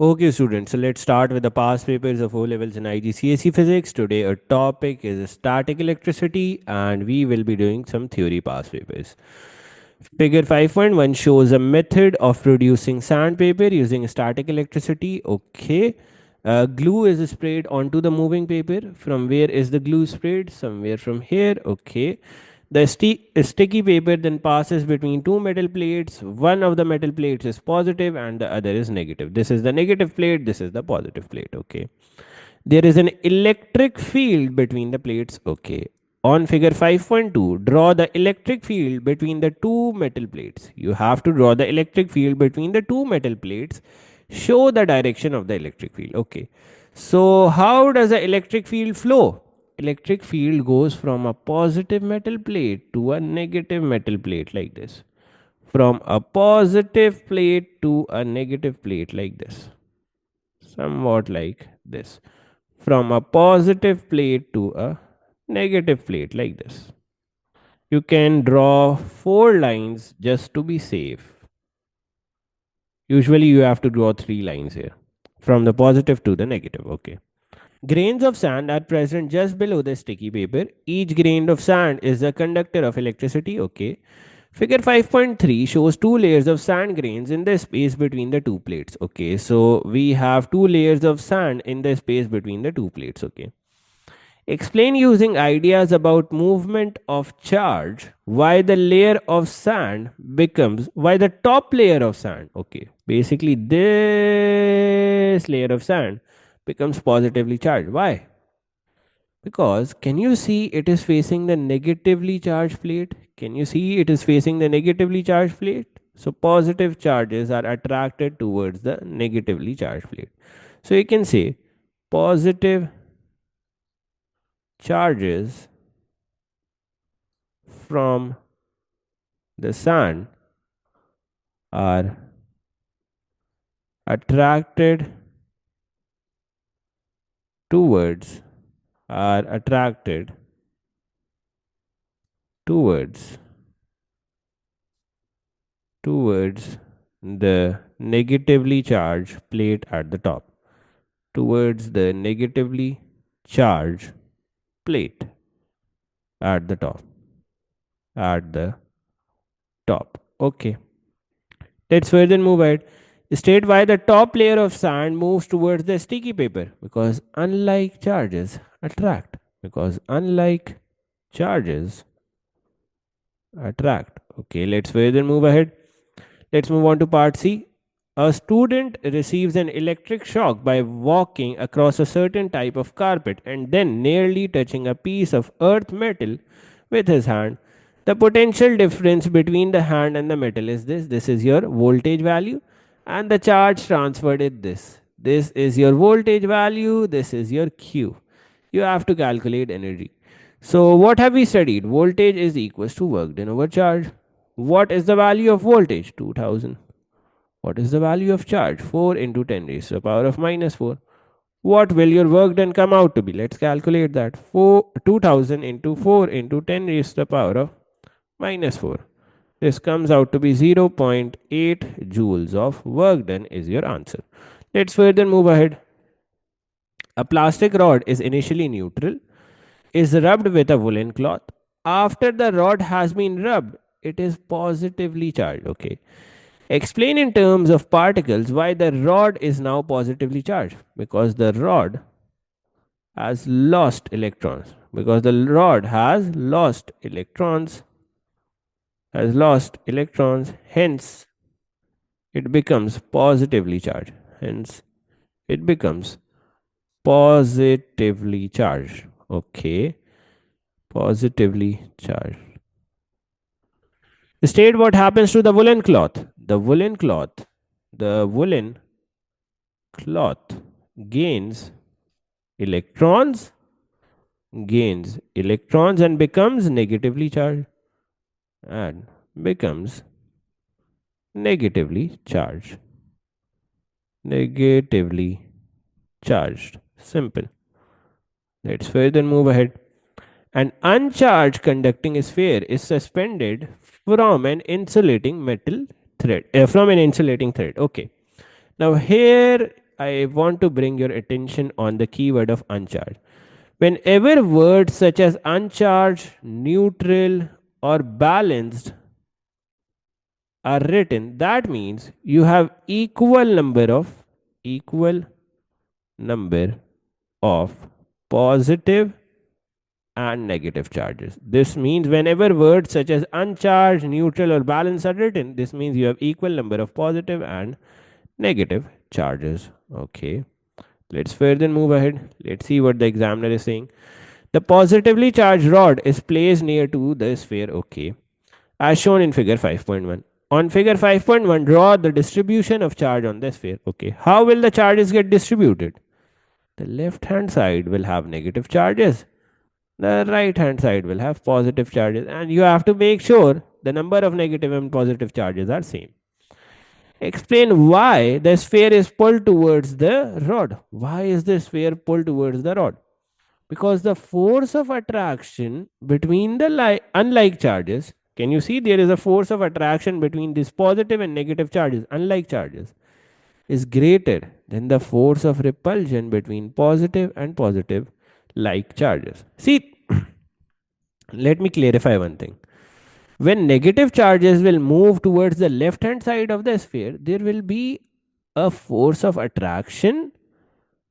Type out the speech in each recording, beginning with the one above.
Okay, students, so let's start with the past papers of O levels in IGCSE physics. Today, our topic is static electricity, and we will be doing some theory past papers. Figure 5.1 shows a method of producing sandpaper using static electricity. Okay. Glue is sprayed onto the moving paper. From where is the glue sprayed? Somewhere from here. Okay. The sticky paper then passes between two metal plates. One of the metal plates is positive and the other is negative. This is the negative plate, this is the positive plate. Okay. There is an electric field between the plates. Okay. On figure 5.2, draw the electric field between the two metal plates. You have to draw the electric field between the two metal plates. Show the direction of the electric field. Okay. So, how does the electric field flow? Electric field goes from a positive metal plate to a negative metal plate like this. From a positive plate to a negative plate like this. Somewhat like this. From a positive plate to a negative plate like this. You can draw four lines just to be safe. Usually you have to draw three lines here. From the positive to the negative. Okay. Grains of sand are present just below the sticky paper. Each grain of sand is a conductor of electricity. Okay. Figure 5.3 shows two layers of sand grains in the space between the two plates. Okay. So we have two layers of sand in the space between the two plates. Okay. Explain using ideas about movement of charge why the layer of sand becomes why the top layer of sand. Okay. Basically, this layer of sand becomes positively charged. Why? Because can you see it is facing the negatively charged plate? Can you see it is facing the negatively charged plate? So positive charges are attracted towards the negatively charged plate. So you can say positive charges from the sand are attracted towards are attracted towards towards the negatively charged plate at the top, towards the negatively charged plate at the top, at the top. Okay, let's further move ahead. State why the top layer of sand moves towards the sticky paper, because unlike charges attract, because unlike charges attract. Okay, let's further move ahead. Let's move on to part C. A student receives an electric shock by walking across a certain type of carpet and then nearly touching a piece of earth metal with his hand. The potential difference between the hand and the metal is this. This is your voltage value, and the charge transferred is this. This is your voltage value, this is your Q. You have to calculate energy. So, what have we studied? Voltage is equals to work done over charge. What is the value of voltage? 2000. What is the value of charge? 4 into 10 raised to the power of minus 4. What will your work done come out to be? Let's calculate that. 2000 into 4 into 10 raised to the power of minus 4. This comes out to be 0.8 joules of work done is your answer. Let's further move ahead. A plastic rod is initially neutral, is rubbed with a woolen cloth. After the rod has been rubbed, it is positively charged. Okay. Explain in terms of particles why the rod is now positively charged. Because the rod has lost electrons. Because the rod has lost electrons. Has lost electrons. Hence, it becomes positively charged. Hence, it becomes positively charged. Okay. Positively charged. State what happens to the woolen cloth. The woolen cloth gains electrons, and becomes negatively charged. And becomes negatively charged. Negatively charged. Simple. Let's further move ahead. An uncharged conducting sphere is suspended from an insulating metal thread. From an insulating thread. Okay. Now here I want to bring your attention on the keyword of uncharged. Whenever words such as uncharged, neutral, or balanced are written, that means you have equal number of positive and negative charges. This means whenever words such as uncharged, neutral, or balanced are written, this means you have equal number of positive and negative charges. Okay, let's further move ahead. Let's see what the examiner is saying. The positively charged rod is placed near to the sphere. Okay, as shown in figure 5.1. On figure 5.1, draw the distribution of charge on the sphere. Okay, how will the charges get distributed? The left hand side will have negative charges, the right hand side will have positive charges, and you have to make sure the number of negative and positive charges are same. Explain why the sphere is pulled towards the rod. Why is the sphere pulled towards the rod? Because the force of attraction between the unlike charges, can you see there is a force of attraction between these positive and negative charges, unlike charges, is greater than the force of repulsion between positive and positive like charges. See, let me clarify one thing. When negative charges will move towards the left hand side of the sphere, there will be a force of attraction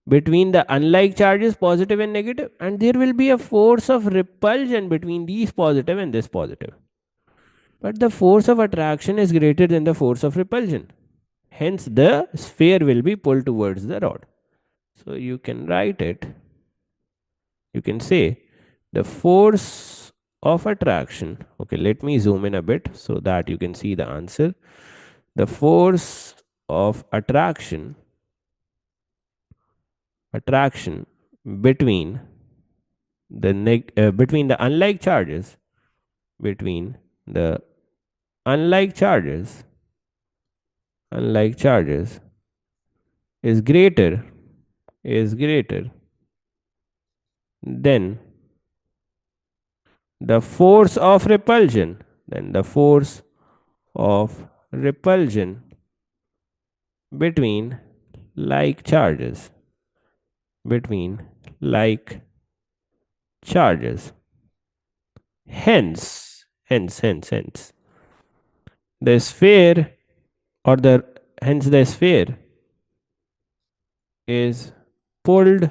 between the unlike charges, positive and negative, and there will be a force of repulsion between these positive and this positive. But the force of attraction is greater than the force of repulsion. Hence, the sphere will be pulled towards the rod. So you can write it. You can say the force of attraction. Okay, let me zoom in a bit so that you can see the answer. The force of attraction between between the unlike charges between the unlike charges unlike charges is greater than the force of repulsion than the force of repulsion between like charges between like charges. Hence the sphere or the hence the sphere is pulled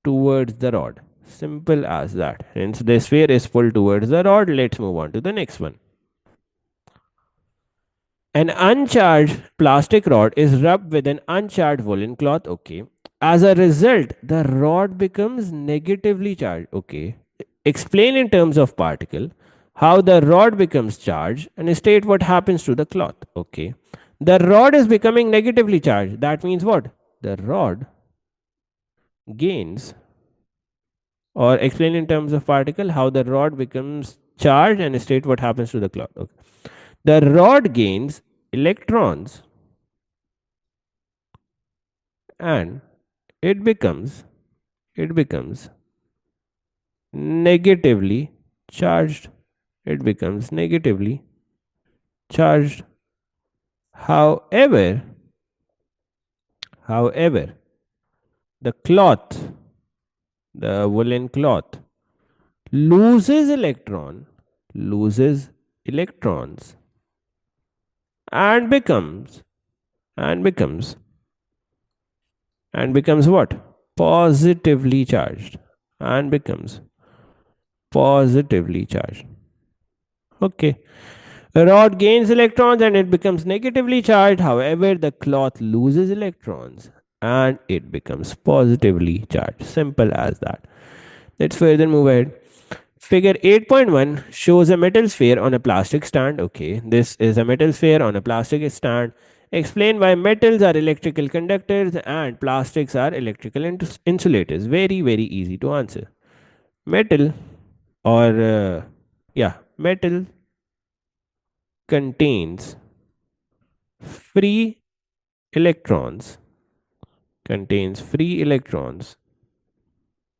towards the rod. Simple as that. Hence the sphere is pulled towards the rod. Let's move on to the next one. An uncharged plastic rod is rubbed with an uncharged woolen cloth. Okay. As a result, the rod becomes negatively charged. Okay. Explain in terms of particle how the rod becomes charged and state what happens to the cloth. Okay. The rod is becoming negatively charged. That means what? The rod gains, or explain in terms of particle how the rod becomes charged and state what happens to the cloth. Okay. The rod gains electrons and it becomes it becomes negatively charged. It becomes negatively charged. However, the cloth, the woolen cloth, loses electrons and becomes and becomes what? Positively charged and becomes positively charged. Okay. The rod gains electrons and it becomes negatively charged. However, the cloth loses electrons and it becomes positively charged. Simple as that. Let's further move ahead. Figure 8.1 shows a metal sphere on a plastic stand. Okay, this is a metal sphere on a plastic stand. Explain why metals are electrical conductors and plastics are electrical insulators. Very, very easy to answer. Metal or metal contains free electrons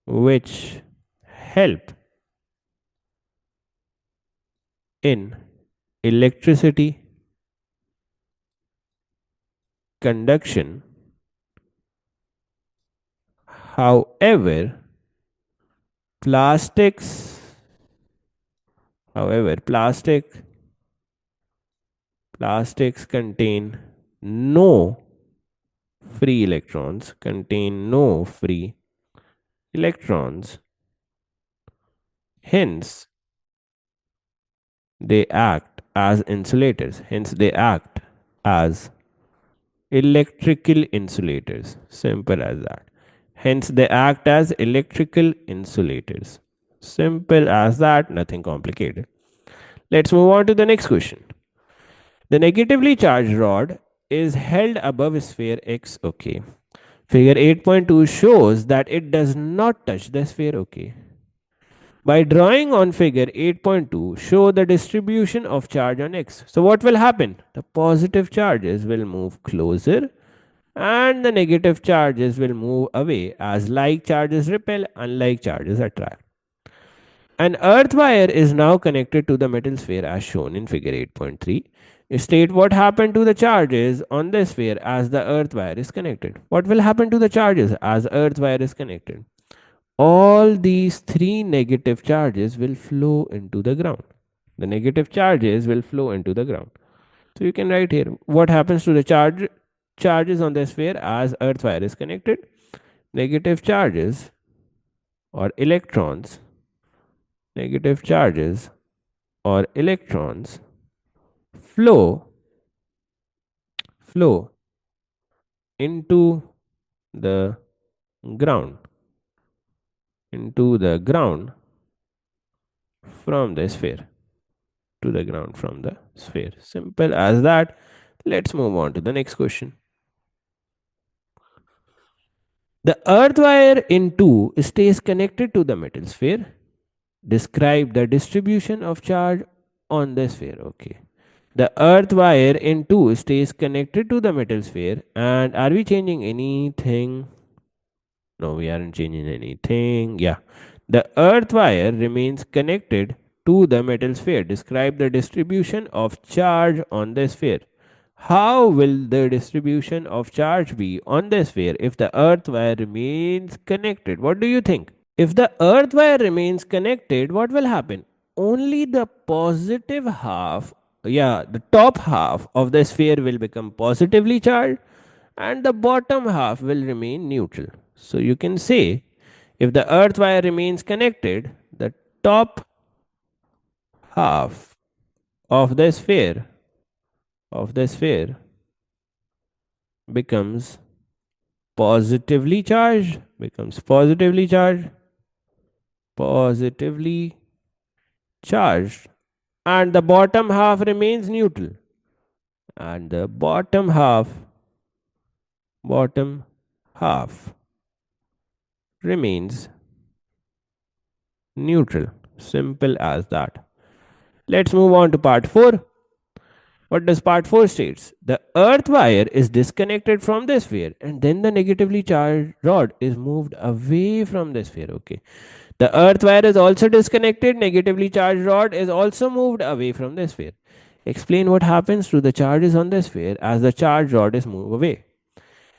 which help in electricity conduction. However, plastics, however, plastics contain no free electrons. Hence, they act as insulators. Hence, they act as electrical insulators. Simple as that. Hence, they act as electrical insulators. Simple as that, nothing complicated. Let's move on to the next question. The negatively charged rod is held above sphere X. Okay. Figure 8.2 shows that it does not touch the sphere. Okay. By drawing on figure 8.2, show the distribution of charge on X. So, what will happen? The positive charges will move closer and the negative charges will move away as like charges repel, unlike charges attract. An earth wire is now connected to the metal sphere as shown in figure 8.3. State what happened to the charges on the sphere as the earth wire is connected. What will happen to the charges as earth wire is connected? All these three negative charges will flow into the ground. The negative charges will flow into the ground. So you can write here what happens to the charges on the sphere as earth wire is connected. Negative charges or electrons, negative charges or electrons flow into the ground, into the ground from the sphere, to the ground from the sphere. Simple as that. Let's move on to the next question. The earth wire in 2 stays connected to the metal sphere. Describe the distribution of charge on the sphere. Okay. The earth wire in 2 stays connected to the metal sphere. And are we changing anything? No, we aren't changing anything. Yeah. The earth wire remains connected to the metal sphere. Describe the distribution of charge on the sphere. How will the distribution of charge be on the sphere if the earth wire remains connected? What do you think? If the earth wire remains connected, what will happen? Only the positive half, yeah, the top half of the sphere will become positively charged and the bottom half will remain neutral. So you can say if the earth wire remains connected, the top half of the sphere becomes positively charged and the bottom half remains neutral and the bottom half remains neutral. Simple as that. Let's move on to part 4. What does part 4 states? The earth wire is disconnected from the sphere and then the negatively charged rod is moved away from the sphere. Okay. The earth wire is also disconnected, negatively charged rod is also moved away from the sphere. Explain what happens to the charges on the sphere as the charged rod is moved away.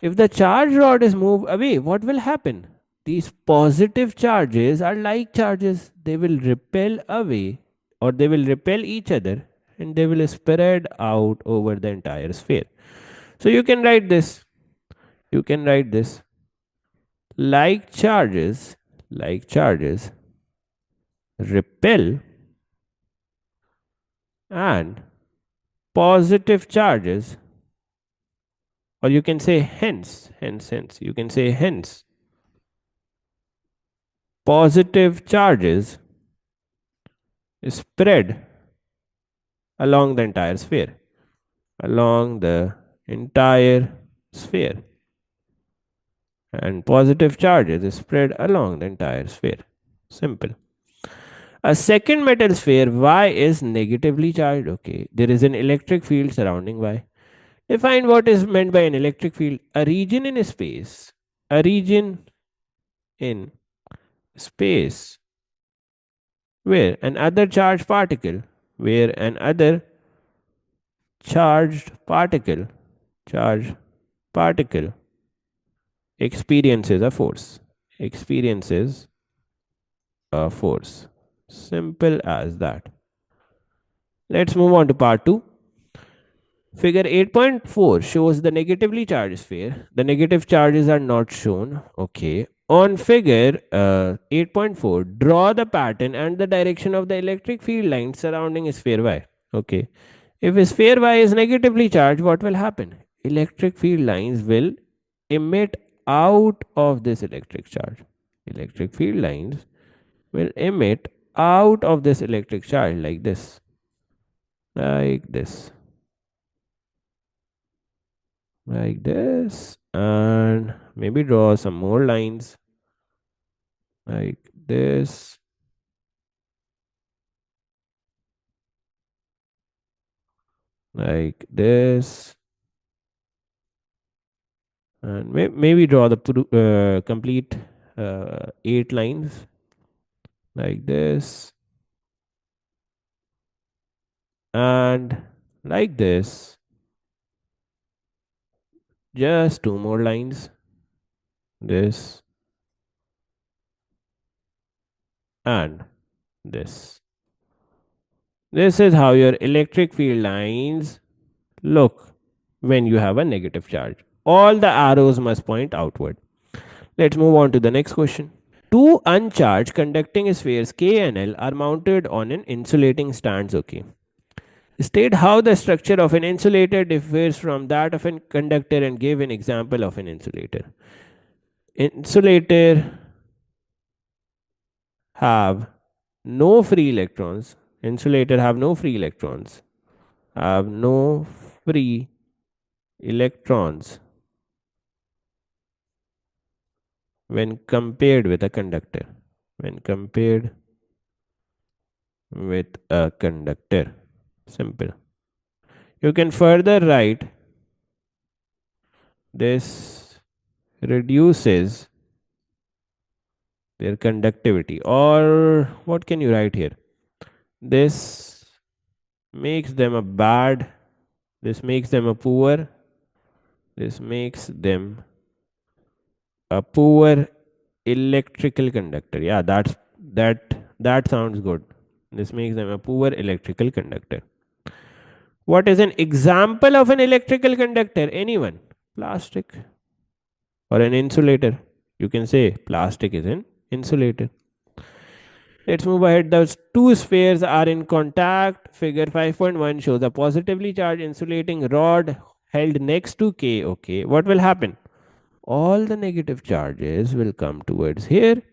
If the charged rod is moved away, what will happen? These positive charges are like charges. They will repel away or they will repel each other and they will spread out over the entire sphere. So you can write this. You can write this. Like charges repel and positive charges, or you can say hence, you can say hence, positive charges spread along the entire sphere, along the entire sphere, and positive charges spread along the entire sphere. Simple. A second metal sphere Y is negatively charged. Okay, there is an electric field surrounding Y. Define what is meant by an electric field. A region in space. A region in space where another charged particle, where another charged particle, charge particle experiences a force. Experiences a force. Simple as that. Let's move on to part 2. Figure 8.4 shows the negatively charged sphere. The negative charges are not shown. Okay. On figure 8.4, draw the pattern and the direction of the electric field lines surrounding sphere Y. Okay. If sphere Y is negatively charged, what will happen? Electric field lines will emit out of this electric charge. Electric field lines will emit out of this electric charge like this. Like this. Like this. And maybe draw some more lines. Like this. Like this. And maybe draw the complete 8 lines. Like this. And like this. Just 2 more lines. This and this. This is how your electric field lines look when you have a negative charge. All the arrows must point outward. Let's move on to the next question. Two uncharged conducting spheres K and L are mounted on an insulating stand. Okay. State how the structure of an insulator differs from that of a conductor and give an example of an insulator. Insulator have no free electrons. Insulator have no free electrons. Have no free electrons when compared with a conductor. When compared with a conductor. Simple. You can further write this reduces their conductivity, or what can you write here? This makes them a bad, this makes them a poor, this makes them a poor electrical conductor. Yeah, that sounds good. This makes them a poor electrical conductor. What is an example of an electrical conductor? Anyone? Plastic or an insulator. You can say plastic is an insulator. Let's move ahead. Those two spheres are in contact. Figure 5.1 shows a positively charged insulating rod held next to K. Okay, what will happen? All the negative charges will come towards here.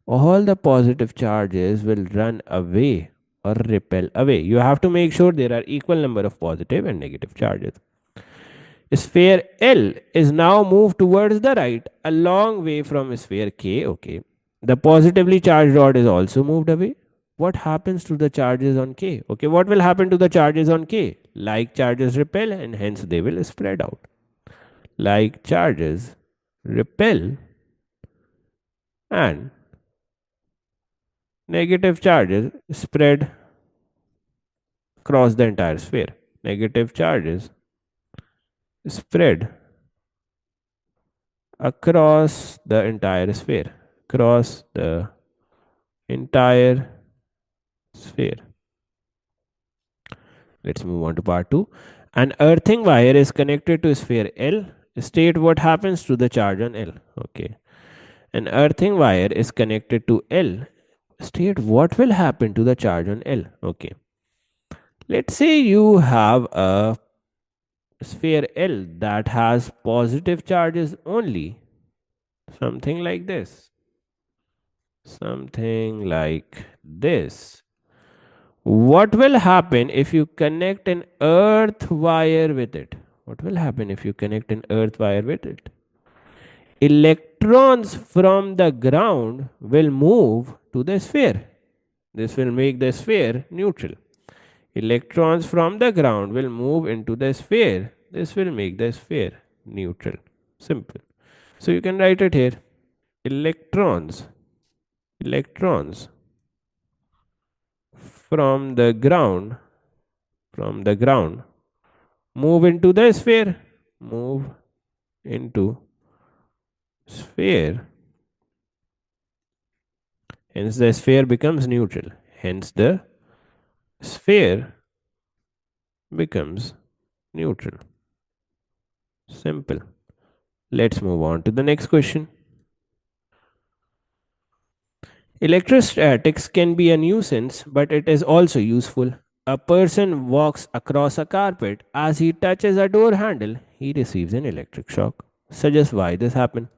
All the positive charges will run away or repel away. You have to make sure there are equal number of positive and negative charges. Sphere L is now moved towards the right a long way from sphere K. Okay. The positively charged rod is also moved away. What happens to the charges on K? Okay, what will happen to the charges on K? Like charges repel and hence they will spread out. Like charges repel and negative charges spread across the entire sphere. Negative charges spread across the entire sphere. Across the entire sphere. Let's move on to part 2. An earthing wire is connected to sphere L. State what happens to the charge on L. Okay. An earthing wire is connected to L. State what will happen to the charge on L. Okay. Let's say you have a sphere L that has positive charges only. Something like this. Something like this. What will happen if you connect an earth wire with it? What will happen if you connect an earth wire with it? Electrons from the ground will move to the sphere. This will make the sphere neutral. Electrons from the ground will move into the sphere. This will make the sphere neutral. Simple. So you can write it here. Electrons from the ground, from the ground, move into the sphere. Move into sphere, hence the sphere becomes neutral. Hence the sphere becomes neutral. Simple. Let's move on to the next question. Electrostatics can be a nuisance, but it is also useful. A person walks across a carpet. As he touches a door handle, he receives an electric shock. Suggest why this happened.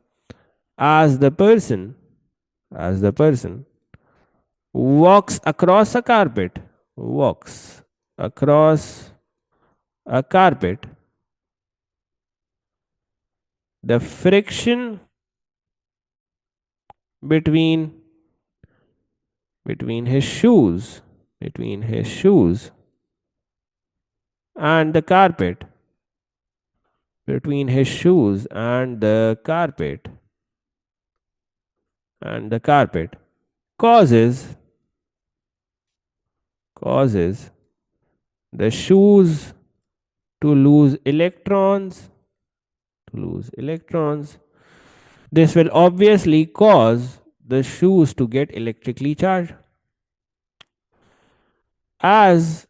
As the person, as the person walks across a carpet, walks across a carpet, the friction between between his shoes, between his shoes and the carpet, between his shoes and the carpet causes the shoes to lose electrons. This will obviously cause the shoes to get electrically charged. As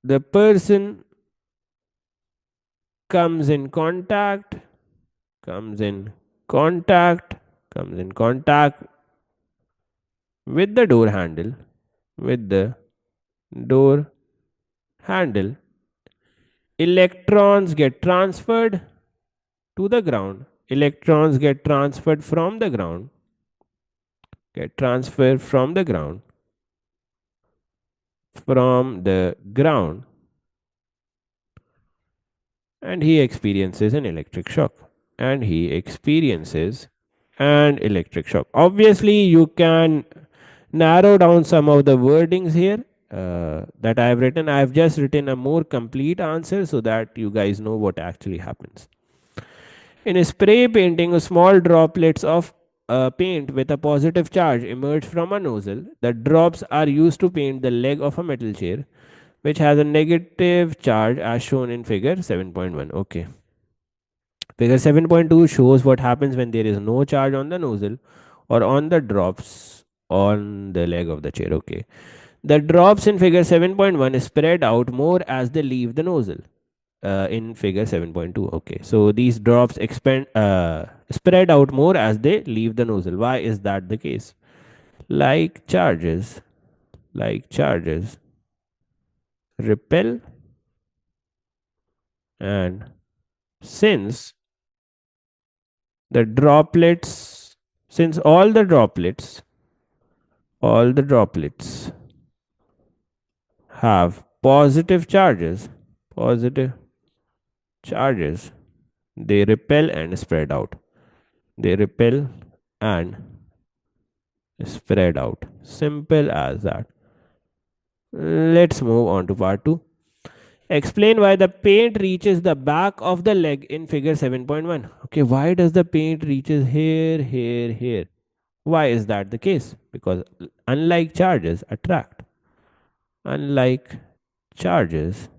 the person comes in contact, comes in contact, comes in contact with the door handle, with the door handle, electrons get transferred to the ground. Electrons get transferred from the ground, get transferred from the ground, and he experiences an electric shock. And he experiences an electric shock. Obviously, you can narrow down some of the wordings here that I have written. I have just written a more complete answer so that you guys know what actually happens. In a spray painting, small droplets of paint with a positive charge emerge from a nozzle. The drops are used to paint the leg of a metal chair, which has a negative charge as shown in figure 7.1. Okay. Figure 7.2 shows what happens when there is no charge on the nozzle or on the drops on the leg of the chair. Okay. The drops in figure 7.1 spread out more as they leave the nozzle in figure 7.2. Okay. So these drops spread out more as they leave the nozzle. Why is that the case? Like charges, like charges repel, and since the droplets, since all the droplets have positive charges, they repel and spread out. They repel and spread out. Simple as that. Let's move on to part 2. Explain why the paint reaches the back of the leg in figure 7.1. Okay, why does the paint reaches here, here, here? Why is that the case? Because unlike charges attract. Unlike charges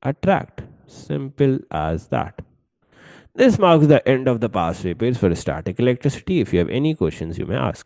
attract. Simple as that. This marks the end of the past papers for static electricity. If you have any questions, you may ask.